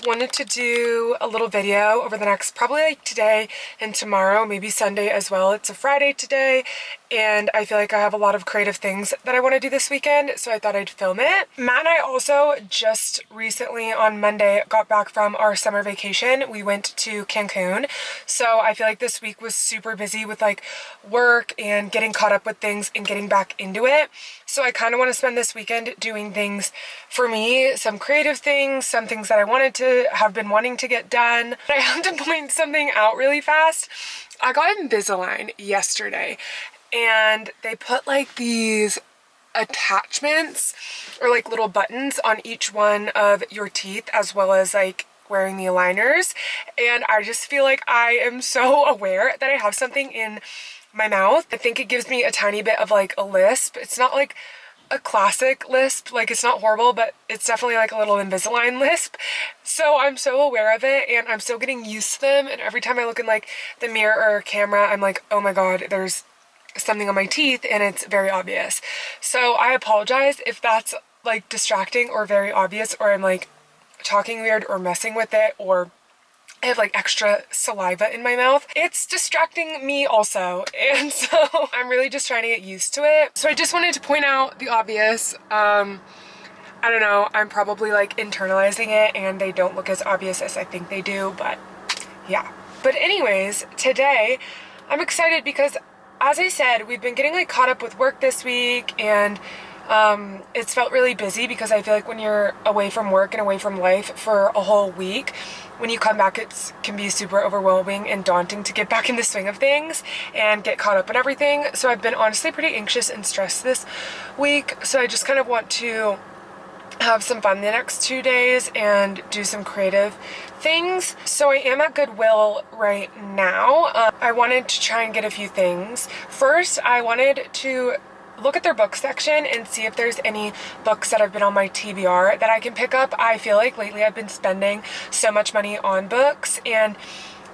wanted to do a little video over the next, probably like today and tomorrow, maybe Sunday as well. It's a Friday today, and I feel like I have a lot of creative things that I want to do this weekend, so I thought I'd film it. Matt and I also just recently on Monday got back from our summer vacation. We went to Cancun, so I feel like this week was super busy with like work and getting caught up with things and getting back into it. So I kind of want to spend this weekend doing things for me, some creative things, some things that I have been wanting to get done. But I have to point something out really fast. I got Invisalign yesterday, and they put like these attachments or like little buttons on each one of your teeth, as well as like wearing the aligners. And I just feel like I am so aware that I have something in my mouth. I think it gives me a tiny bit of like a lisp. It's not like a classic lisp, like it's not horrible, but it's definitely like a little Invisalign lisp. So I'm so aware of it, and I'm still getting used to them. And every time I look in like the mirror or camera, I'm like, oh my god, there's something on my teeth, and it's very obvious. So I apologize if that's like distracting or very obvious, or I'm like talking weird or messing with it, or I have like extra saliva in my mouth. It's distracting me also, and so I'm really just trying to get used to it. So I just wanted to point out the obvious. I don't know, I'm probably like internalizing it and they don't look as obvious as I think they do, but yeah. But anyways, today I'm excited because, as I said, we've been getting like caught up with work this week, and it's felt really busy because I feel like when you're away from work and away from life for a whole week, when you come back, it can be super overwhelming and daunting to get back in the swing of things and get caught up in everything. So I've been honestly pretty anxious and stressed this week. So I just kind of want to have some fun the next 2 days and do some creative things. So I am at Goodwill right now. I wanted to try and get a few things. First, I wanted to look at their book section and see if there's any books that have been on my TBR that I can pick up. I feel like lately I've been spending so much money on books, and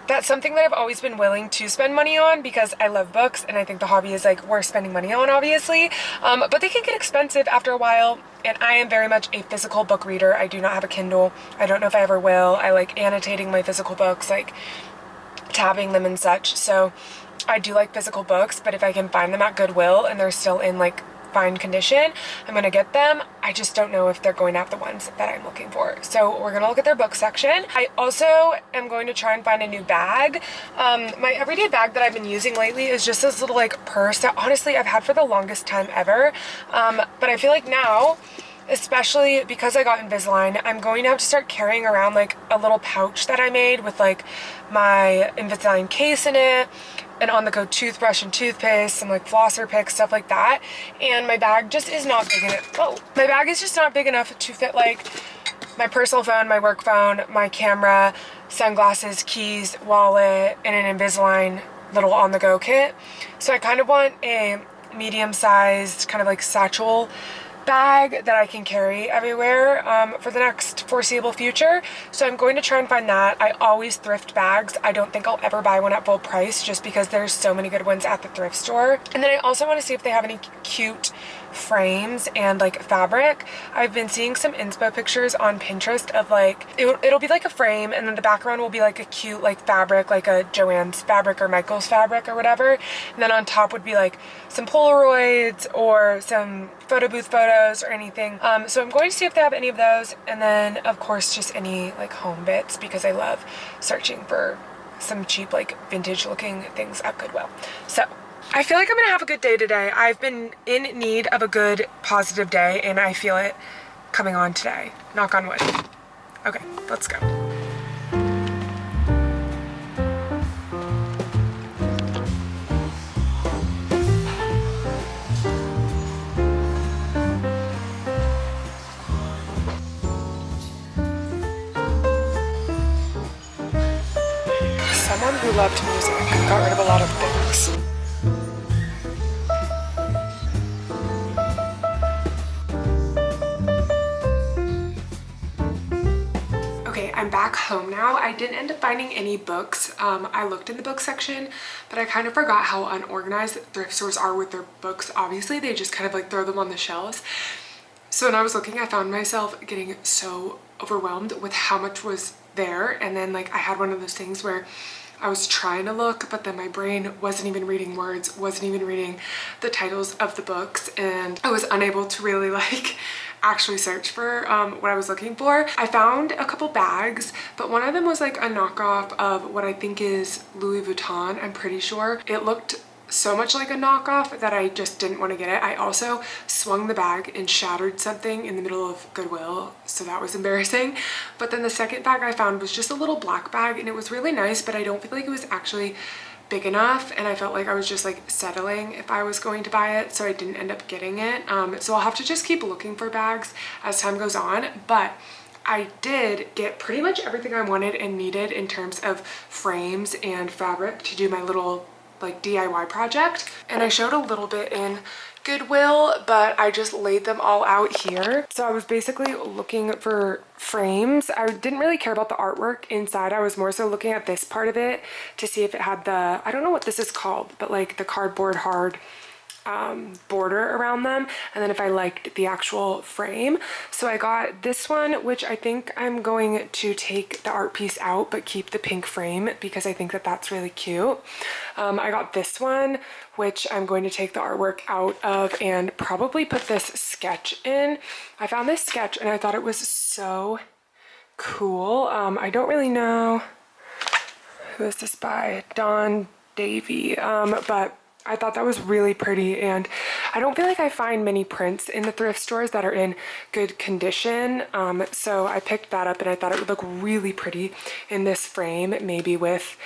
that's something that I've always been willing to spend money on because I love books, and I think the hobby is like worth spending money on, obviously. But they can get expensive after a while, and I am very much a physical book reader. I do not have a Kindle. I don't know if I ever will. I like annotating my physical books, like tabbing them and such. So I do like physical books, but if I can find them at Goodwill and they're still in like fine condition, I'm gonna get them. I just don't know if they're going to have the ones that I'm looking for. So we're gonna look at their book section. I also am going to try and find a new bag. My everyday bag that I've been using lately is just this little like purse that honestly I've had for the longest time ever. But I feel like now, especially because I got Invisalign, I'm going to have to start carrying around like a little pouch that I made with like my Invisalign case in it, an on-the-go toothbrush and toothpaste, some like flosser picks, stuff like that. And my bag just is not big enough. Oh, my bag is just not big enough to fit like my personal phone, my work phone, my camera, sunglasses, keys, wallet, and an Invisalign little on-the-go kit. So I kind of want a medium-sized kind of like satchel bag that I can carry everywhere for the next foreseeable future. So I'm going to try and find that. I always thrift bags. I don't think I'll ever buy one at full price just because there's so many good ones at the thrift store. And then I also want to see if they have any cute frames and like fabric. I've been seeing some inspo pictures on Pinterest of like it'll be like a frame, and then the background will be like a cute like fabric, like a Joann's fabric or Michael's fabric or whatever, and then on top would be like some Polaroids or some photo booth photos or anything. So I'm going to see if they have any of those, and then of course just any like home bits because I love searching for some cheap like vintage looking things at Goodwill. So I feel like I'm gonna have a good day today. I've been in need of a good positive day, and I feel it coming on today. Knock on wood. Okay, let's go. Someone who loved music got rid of a lot of things. I'm back home now. I didn't end up finding any books. I looked in the book section, but I kind of forgot how unorganized thrift stores are with their books. Obviously, they just kind of like throw them on the shelves. So when I was looking, I found myself getting so overwhelmed with how much was there. And then like I had one of those things where I was trying to look, but then my brain wasn't even reading words, wasn't even reading the titles of the books, and I was unable to really like actually search for what I was looking for. I found a couple bags, but one of them was like a knockoff of what I think is Louis Vuitton. I'm pretty sure it looked so much like a knockoff that I just didn't want to get it. I also swung the bag and shattered something in the middle of Goodwill, so that was embarrassing. But then the second bag I found was just a little black bag, and it was really nice, but I don't feel like it was actually big enough, and I felt like I was just like settling if I was going to buy it, so I didn't end up getting it. So I'll have to just keep looking for bags as time goes on. But I did get pretty much everything I wanted and needed in terms of frames and fabric to do my little like DIY project, and I showed a little bit in Goodwill, but I just laid them all out here. So I was basically looking for frames. I didn't really care about the artwork inside. I was more so looking at this part of it to see if it had the, I don't know what this is called, but like the cardboard hard border around them, and then if I liked the actual frame. So I got this one, which I think I'm going to take the art piece out but keep the pink frame because I think that that's really cute. I got this one, which I'm going to take the artwork out of and probably put this sketch in. I found this sketch and I thought it was so cool. I don't really know who is this by, Don Davy, but I thought that was really pretty, and I don't feel like I find many prints in the thrift stores that are in good condition, so I picked that up and I thought it would look really pretty in this frame, maybe with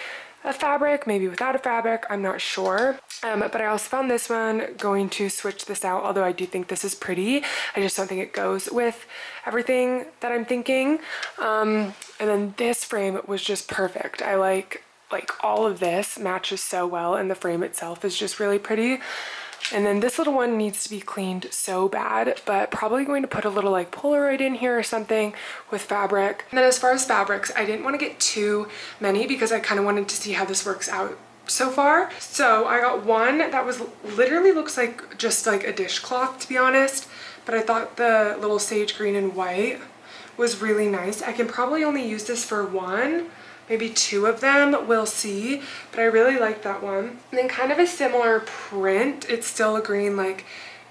a fabric, maybe without a fabric, I'm not sure. But I also found this one, going to switch this out, although I do think this is pretty. I just don't think it goes with everything that I'm thinking. And then this frame was just perfect. I like all of this matches so well, and the frame itself is just really pretty. And then this little one needs to be cleaned so bad, but probably going to put a little like Polaroid in here or something with fabric. And then as far as fabrics, I didn't want to get too many because I kind of wanted to see how this works out so far. So I got one that was literally looks like just like a dishcloth, to be honest, but I thought the little sage green and white was really nice. I can probably only use this for one, maybe two of them, we'll see, but I really like that one. And then kind of a similar print, it's still a green like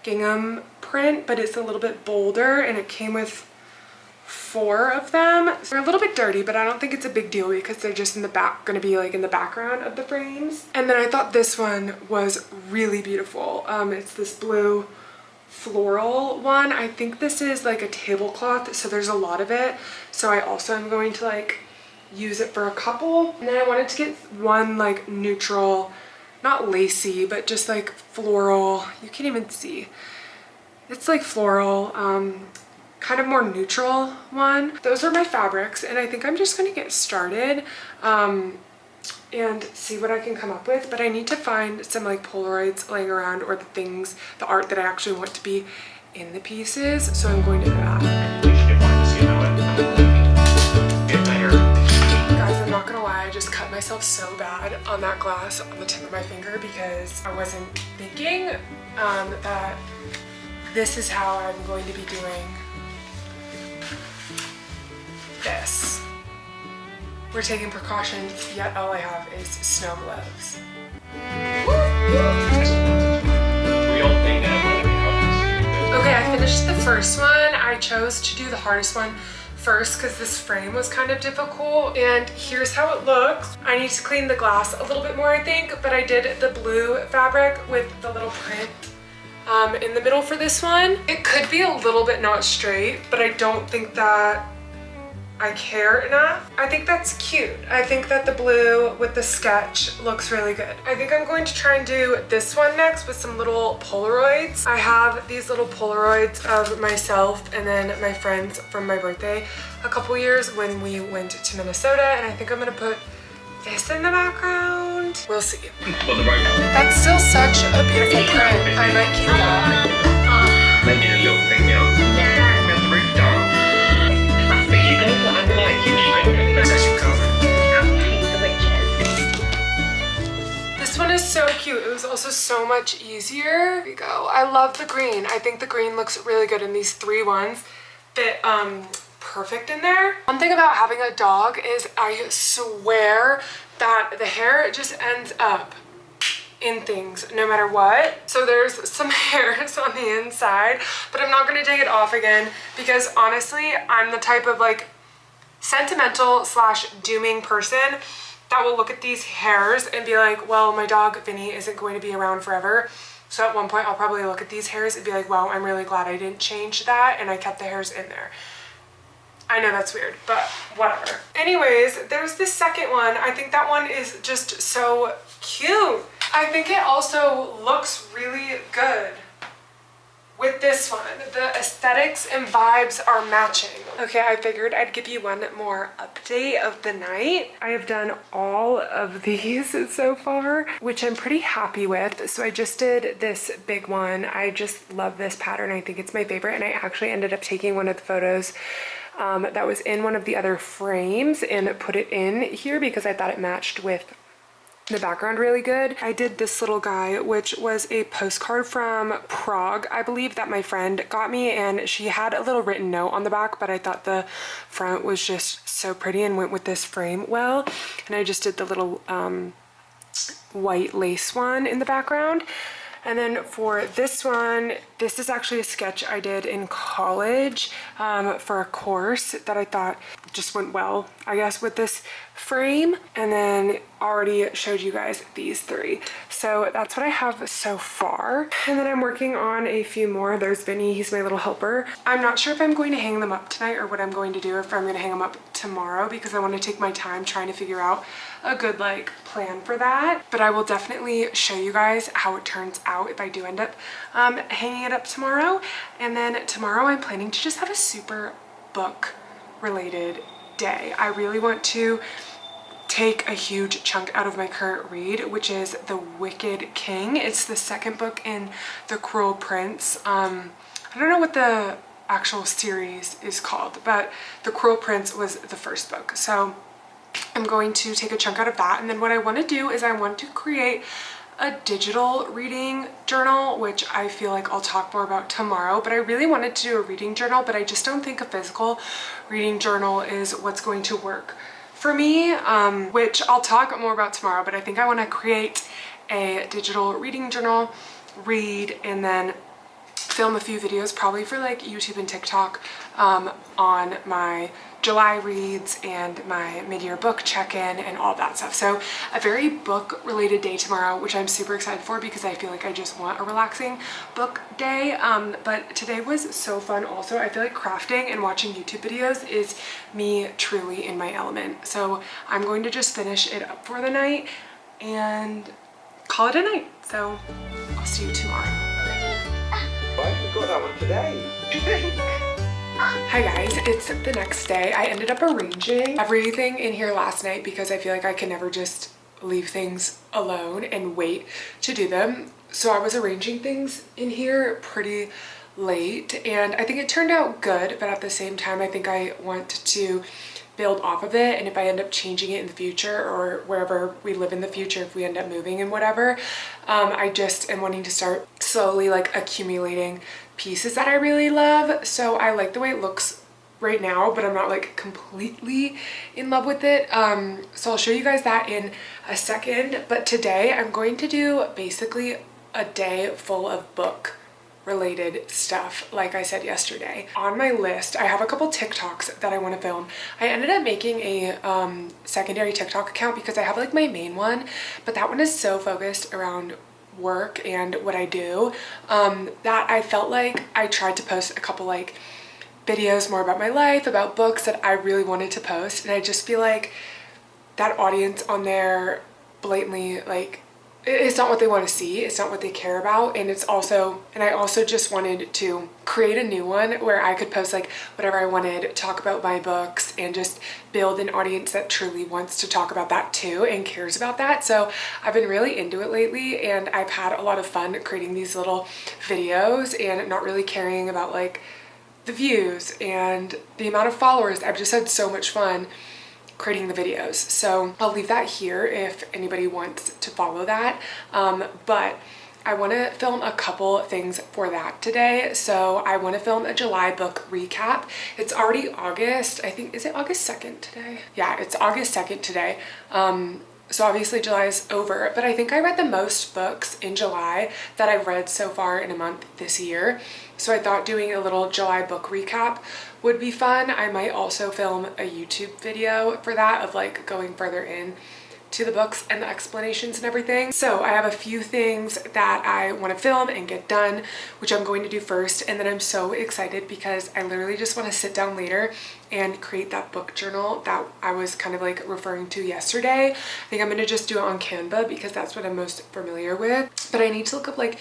gingham print, but it's a little bit bolder, and it came with 4 of them. They're a little bit dirty, but I don't think it's a big deal because they're just in the back, gonna be like in the background of the frames. And then I thought this one was really beautiful. It's this blue floral one. I think this is like a tablecloth, so there's a lot of it. So I also am going to like use it for a couple. And then I wanted to get one like neutral, not lacy, but just like floral. You can't even see. It's like floral, kind of more neutral one. Those are my fabrics, and I think I'm just gonna get started and see what I can come up with. But I need to find some like Polaroids laying around, or the things, the art that I actually want to be in the pieces. So I'm going to do that. I'm not gonna lie, I just cut myself so bad on that glass on the tip of my finger because I wasn't thinking that this is how I'm going to be doing this. We're taking precautions, yet all I have is snow gloves. Okay, I finished the first one. I chose to do the hardest one first because this frame was kind of difficult, and here's how it looks. I need to clean the glass a little bit more, I think, but I did the blue fabric with the little print in the middle for this one. It could be a little bit not straight, but I don't think that I care enough. I think that's cute. I think that the blue with the sketch looks really good. I think I'm going to try and do this one next with some little Polaroids. I have these little Polaroids of myself and then my friends from my birthday a couple years when we went to Minnesota, and I think I'm gonna put this in the background. We'll see. That's still such a beautiful print. I might keep that. This one is so cute. It was also so much easier. Here we go. I love the green. I think the green looks really good in these 3 ones. Fit perfect in there. One thing about having a dog is I swear that the hair just ends up in things no matter what. So there's some hairs on the inside, but I'm not gonna take it off again because honestly, I'm the type of like sentimental slash dooming person that will look at these hairs and be like, well, my dog Vinny isn't going to be around forever. So at one point I'll probably look at these hairs and be like, wow, I'm really glad I didn't change that and I kept the hairs in there. I know that's weird, but whatever. Anyways, there's this second one. I think that one is just so cute. I think it also looks really good with this one. The aesthetics and vibes are matching. Okay, I figured I'd give you one more update of the night. I have done all of these so far, which I'm pretty happy with. So I just did this big one. I just love this pattern. I think it's my favorite, and I actually ended up taking one of the photos that was in one of the other frames and put it in here because I thought it matched with the background really good. I did this little guy, which was a postcard from Prague, I believe, that my friend got me, and she had a little written note on the back, but I thought the front was just so pretty and went with this frame well. And I just did the little white lace one in the background. And then for this one, this is actually a sketch I did in college for a course that I thought just went well, I guess, with this frame. And then already showed you guys these three. So that's what I have so far. And then I'm working on a few more. There's Vinny, he's my little helper. I'm not sure if I'm going to hang them up tonight or what I'm going to do, if I'm going to hang them up tomorrow, because I want to take my time trying to figure out a good like plan for that. But I will definitely show you guys how it turns out if I do end up hanging it up tomorrow. And then tomorrow I'm planning to just have a super book related day. I really want to take a huge chunk out of my current read, which is The Wicked King. It's the second book in The Cruel Prince. I don't know what the actual series is called, but The Cruel Prince was the first book. So I'm going to take a chunk out of that, and then what I want to do is I want to create a digital reading journal, which I feel like I'll talk more about tomorrow. But I really wanted to do a reading journal, but I just don't think a physical reading journal is what's going to work for me, which I'll talk more about tomorrow. But I think I want to create a digital reading journal, read, and then film a few videos probably for like YouTube and TikTok on my July reads and my mid-year book check-in and all that stuff. So a very book related day tomorrow, which I'm super excited for because I feel like I just want a relaxing book day. But today was so fun also. I feel like crafting and watching YouTube videos is me truly in my element. So I'm going to just finish it up for the night and call it a night. So I'll see you tomorrow. Why have we got that one today? Hi guys, it's the next day. I ended up arranging everything in here last night because I feel like I can never just leave things alone and wait to do them. So I was arranging things in here pretty late and I think it turned out good, but at the same time I think I want to build off of it, and if I end up changing it in the future or wherever we live in the future, if we end up moving and whatever, I just am wanting to start slowly like accumulating pieces that I really love. So I like the way it looks right now, but I'm not like completely in love with it. So I'll show you guys that in a second. But today I'm going to do basically a day full of book related stuff, like I said yesterday. On my list, I have a couple TikToks that I want to film. I ended up making a secondary TikTok account because I have like my main one, but that one is so focused around work and what I do that I felt like I tried to post a couple like videos more about my life, about books that I really wanted to post, and I just feel like that audience on there blatantly like it's not what they want to see, it's not what they care about. And it's also, and I also just wanted to create a new one where I could post like whatever I wanted, talk about my books, and just build an audience that truly wants to talk about that too and cares about that. So I've been really into it lately, and I've had a lot of fun creating these little videos and not really caring about like the views and the amount of followers. I've just had so much fun creating the videos. So I'll leave that here if anybody wants to follow that. But I want to film a couple things for that today. So I want to film a July book recap. It's already August. I think, is it August 2nd today? Yeah, it's August 2nd today. So obviously July is over, but I think I read the most books in July that I've read so far in a month this year. So I thought doing a little July book recap would be fun. I might also film a YouTube video for that of like going further in to the books and the explanations and everything. So I have a few things that I want to film and get done, which I'm going to do first. And then I'm so excited because I literally just want to sit down later and create that book journal that I was kind of like referring to yesterday. I think I'm going to just do it on Canva because that's what I'm most familiar with. But I need to look up like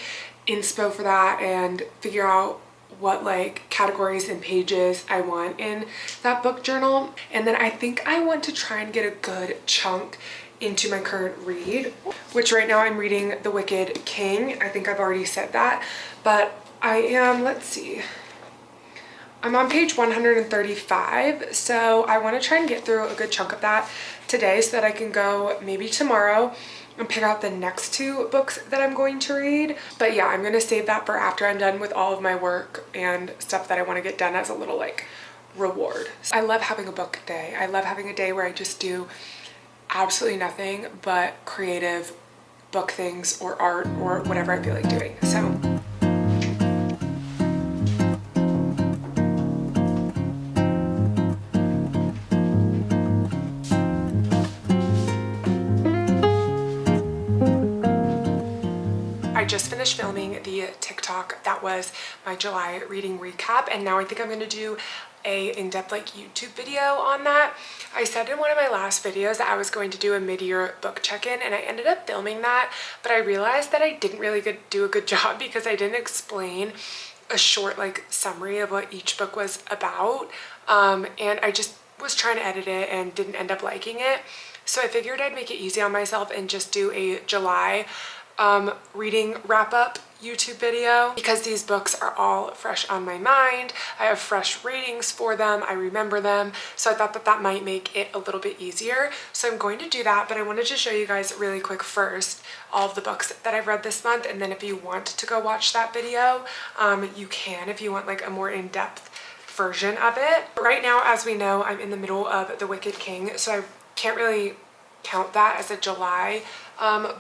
inspo for that and figure out what like categories and pages I want in that book journal. And then I think I want to try and get a good chunk into my current read, which right now I'm reading The Wicked King. I think I've already said that, but I am, let's see, I'm on page 135, so I want to try and get through a good chunk of that today so that I can go maybe tomorrow and pick out the next two books that I'm going to read. But yeah, I'm going to save that for after I'm done with all of my work and stuff that I want to get done as a little like reward. I love having a book day. I love having a day where I just do absolutely nothing but creative book things or art or whatever I feel like doing. So I just finished filming the TikTok that was my July reading recap, and now I think I'm going to do a in-depth like YouTube video on that. I said in one of my last videos that I was going to do a mid-year book check-in, and I ended up filming that, but I realized that I didn't really do a good job because I didn't explain a short like summary of what each book was about, and I just was trying to edit it and didn't end up liking it. So I figured I'd make it easy on myself and just do a July reading wrap-up YouTube video because these books are all fresh on my mind. I have fresh ratings for them. I remember them. So I thought that that might make it a little bit easier. So I'm going to do that, but I wanted to show you guys really quick first all of the books that I've read this month. And then if you want to go watch that video, you can if you want like a more in-depth version of it. But right now, as we know, I'm in the middle of The Wicked King, so I can't really count that as a July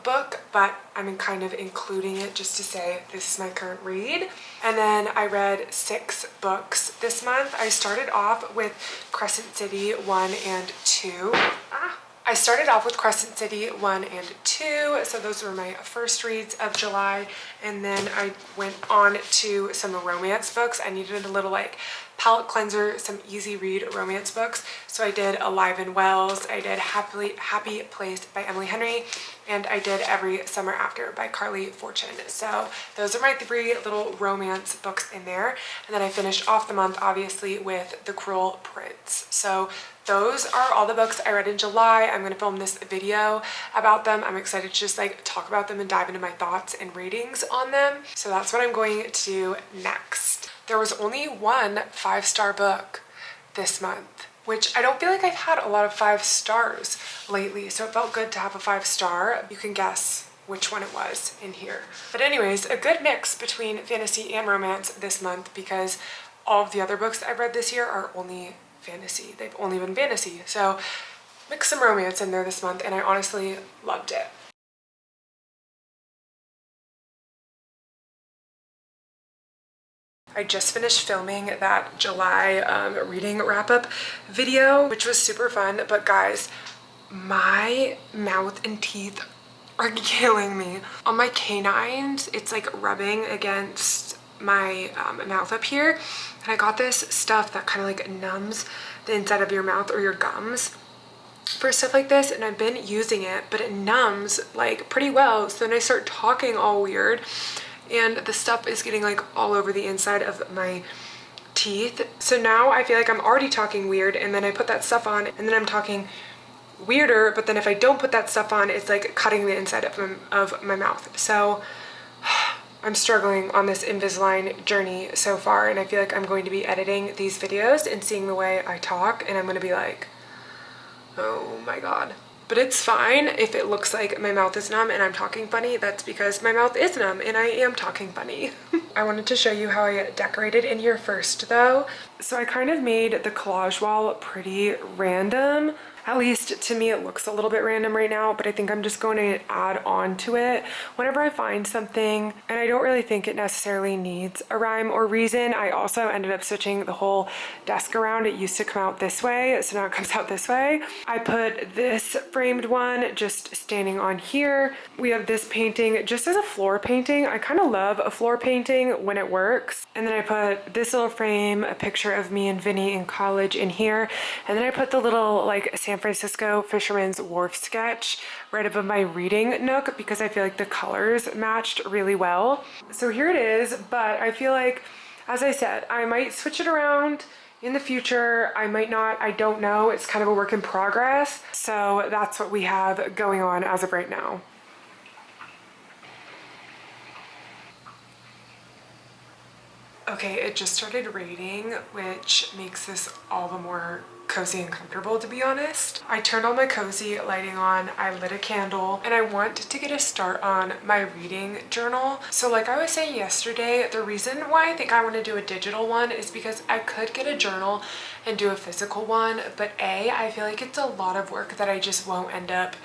book, but I'm kind of including it just to say this is my current read. And then I read 6 books this month. I started off with Crescent City 1 and 2. I started off with Crescent City 1 and 2, so those were my first reads of July, and then I went on to some romance books. I needed a little like palette cleanser, some easy read romance books, so I did Alive and Wells, I did Happy Place by Emily Henry, and I did Every Summer After by Carly Fortune. So those are my 3 little romance books in there, and then I finished off the month obviously with The Cruel Prince. So those are all the books I read in July. I'm going to film this video about them. I'm excited to just like talk about them and dive into my thoughts and ratings on them. So that's what I'm going to do next. There was only one 5-star book this month, which I don't feel like I've had a lot of 5 stars lately. So it felt good to have a 5-star. You can guess which one it was in here. But anyways, a good mix between fantasy and romance this month because all of the other books I've read this year are only fantasy. They've only been fantasy. So mix some romance in there this month, and I honestly loved it. I just finished filming that July reading wrap-up video, which was super fun, but guys, my mouth and teeth are killing me. On my canines, it's like rubbing against my mouth up here, and I got this stuff that kind of like numbs the inside of your mouth or your gums for stuff like this, and I've been using it, but it numbs like pretty well. So then I start talking all weird, and the stuff is getting like all over the inside of my teeth. So now I feel like I'm already talking weird, and then I put that stuff on, and then I'm talking weirder, but then if I don't put that stuff on, it's like cutting the inside of my mouth. So I'm struggling on this Invisalign journey so far, and I feel like I'm going to be editing these videos and seeing the way I talk, and I'm going to be like, oh my god. But it's fine if it looks like my mouth is numb and I'm talking funny. That's because my mouth is numb and I am talking funny. I wanted to show you how I decorated in here first though. So I kind of made the collage wall pretty random. At least to me it looks a little bit random right now, but I think I'm just going to add on to it whenever I find something, and I don't really think it necessarily needs a rhyme or reason. I also ended up switching the whole desk around. It used to come out this way, so now it comes out this way. I put this framed one just standing on here. We have this painting just as a floor painting. I kind of love a floor painting when it works. And then I put this little frame, a picture of me and Vinny in college in here. And then I put the little like San Francisco Fisherman's Wharf sketch right above my reading nook because I feel like the colors matched really well. So here it is, but I feel like, as I said, I might switch it around in the future. I might not, I don't know. It's kind of a work in progress. So that's what we have going on as of right now. Okay, it just started raining, which makes this all the more cozy and comfortable, to be honest. I turned all my cozy lighting on, I lit a candle, and I want to get a start on my reading journal. So like I was saying yesterday, the reason why I think I want to do a digital one is because I could get a journal and do a physical one, but I feel like it's a lot of work that I just won't end up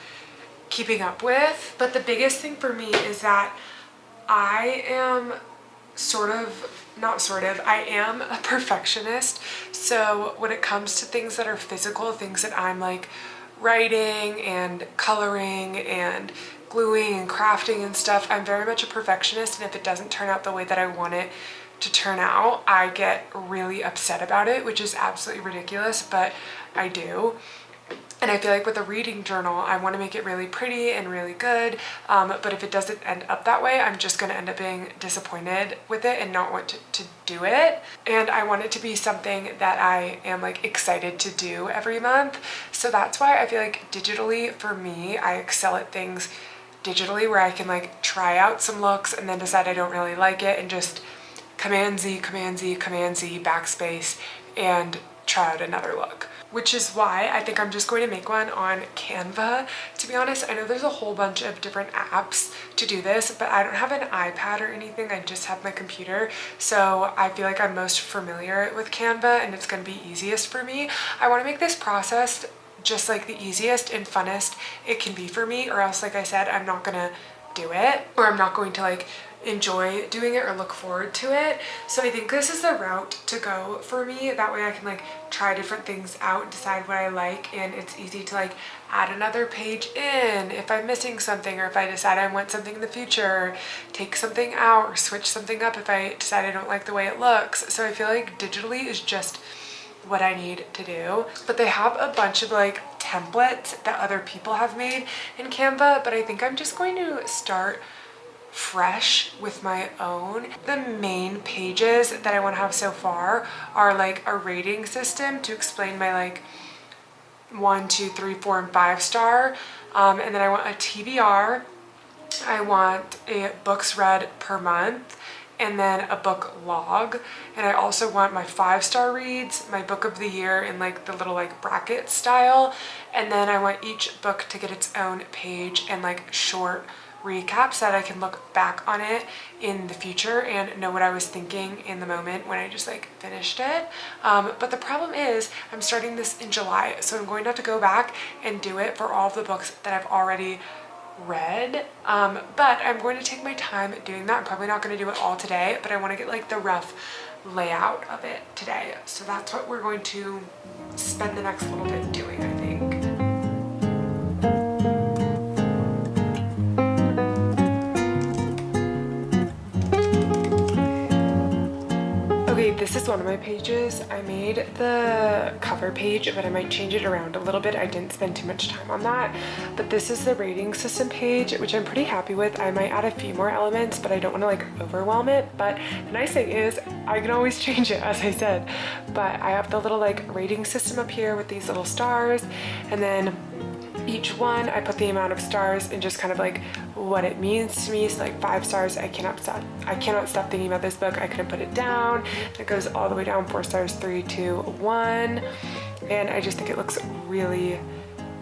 keeping up with. But the biggest thing for me is that I am I am a perfectionist. So when it comes to things that are physical, things that I'm like writing and coloring and gluing and crafting and stuff, I'm very much a perfectionist. And if it doesn't turn out the way that I want it to turn out, I get really upset about it, which is absolutely ridiculous, but I do. And I feel like with a reading journal, I want to make it really pretty and really good. But if it doesn't end up that way, I'm just going to end up being disappointed with it and not want to do it. And I want it to be something that I am like excited to do every month. So that's why I feel like digitally, for me, I excel at things digitally where I can like try out some looks and then decide I don't really like it and just Command Z, Command Z, Command Z, backspace, and try out another look. Which is why I think I'm just going to make one on Canva. To be honest, I know there's a whole bunch of different apps to do this, but I don't have an iPad or anything. I just have my computer. So I feel like I'm most familiar with Canva and it's going to be easiest for me. I want to make this process just like the easiest and funnest it can be for me, or else, like I said, I'm not going to do it, or I'm not going to like enjoy doing it or look forward to it. So I think this is the route to go for me. That way I can like try different things out and decide what I like, and it's easy to like add another page in if I'm missing something, or if I decide I want something in the future, take something out or switch something up if I decide I don't like the way it looks. So I feel like digitally is just what I need to do. But they have a bunch of like templates that other people have made in Canva, but I think I'm just going to start fresh with my own. The main pages that I want to have so far are like a rating system to explain my like 1, 2, 3, 4, and 5 star. And then I want a TBR. I want a books read per month, and then a book log. And I also want my 5-star reads, my book of the year in like the little like bracket style. And then I want each book to get its own page and like short recap so that I can look back on it in the future and know what I was thinking in the moment when I just like finished it. But the problem is I'm starting this in July, so I'm going to have to go back and do it for all of the books that I've already read. But I'm going to take my time doing that. I'm probably not going to do it all today, but I want to get like the rough layout of it today. So that's what we're going to spend the next little bit doing, I think. Okay, this is one of my pages. I made the cover page, but I might change it around a little bit. I didn't spend too much time on that. But this is the rating system page, which I'm pretty happy with. I might add a few more elements, but I don't want to like overwhelm it. But the nice thing is I can always change it, as I said. But I have the little like rating system up here with these little stars, and then each one I put the amount of stars and just kind of like what it means to me. So like 5 stars, I cannot stop thinking about this book. I couldn't put it down. It goes all the way down. 4 stars, 3, 2, 1. And I just think it looks really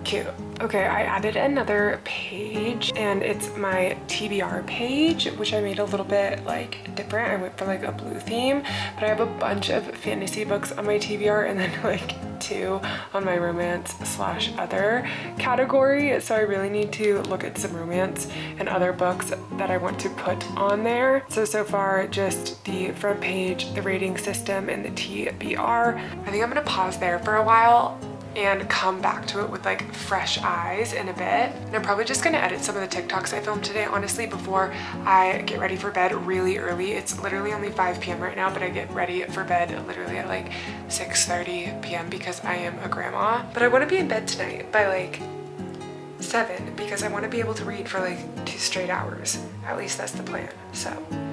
cute. Okay, I added another page and it's my TBR page, which I made a little bit like different. I went for like a blue theme, but I have a bunch of fantasy books on my TBR and then like 2 on my romance slash other category. So I really need to look at some romance and other books that I want to put on there. So far just the front page, the rating system, and the TBR. I think I'm gonna pause there for a while and come back to it with like fresh eyes in a bit. And I'm probably just gonna edit some of the TikToks I filmed today, honestly, before I get ready for bed really early. It's literally only 5 p.m. right now, but I get ready for bed literally at like 6:30 p.m. because I am a grandma. But I wanna be in bed tonight by like 7 because I wanna be able to read for like 2 straight hours. At least that's the plan, so.